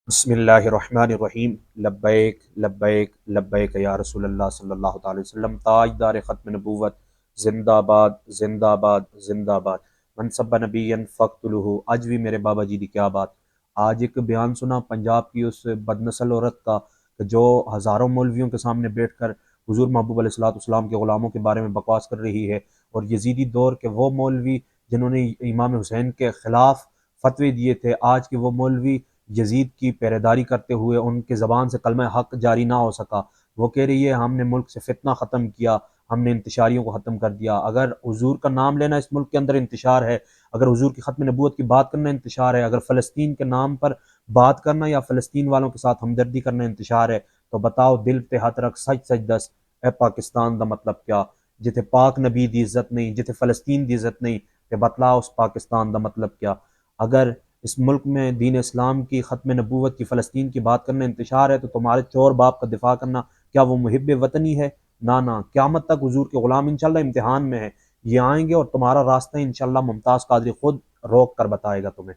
بسم اللہ الرحمن الرحیم۔ لبیک لبیک لبیک یا رسول اللہ صلی اللہ تعالی وسلم۔ تاجدار ختم نبوت، زندہ باد زندہ باد زندہ باد۔ منصب نبی فقتلہ۔ آج بھی میرے بابا جی دی کیا بات۔ آج ایک بیان سنا پنجاب کی اس بد نسل عورت کا کہ جو ہزاروں مولویوں کے سامنے بیٹھ کر حضور محبوب علیہ الصلوۃ والسلام کے غلاموں کے بارے میں بکواس کر رہی ہے، اور یزیدی دور کے وہ مولوی جنہوں نے امام حسین کے خلاف فتوے دیے تھے، آج کے وہ مولوی یزید کی پہرےداری کرتے ہوئے ان کے زبان سے کلمہ حق جاری نہ ہو سکا۔ وہ کہہ رہی ہے ہم نے ملک سے فتنہ ختم کیا، ہم نے انتشاریوں کو ختم کر دیا۔ اگر حضور کا نام لینا اس ملک کے اندر انتشار ہے، اگر حضور کی ختم نبوت کی بات کرنا انتشار ہے، اگر فلسطین کے نام پر بات کرنا یا فلسطین والوں کے ساتھ ہمدردی کرنا انتشار ہے، تو بتاؤ دل تے ہاتھ رکھ سچ سچ دس، اے پاکستان دا مطلب کیا؟ جتھے پاک نبی دی عزت نہیں، جتھے فلسطین دی عزت نہیں، تے بتلا اس پاکستان دا مطلب کیا؟ اگر اس ملک میں دین اسلام کی ختم نبوت کی فلسطین کی بات کرنا انتشار ہے، تو تمہارے چور باپ کا دفاع کرنا کیا وہ محب وطنی ہے؟ نہ قیامت تک حضور کے غلام انشاءاللہ امتحان میں ہیں، یہ آئیں گے اور تمہارا راستہ انشاءاللہ ممتاز قادری خود روک کر بتائے گا تمہیں۔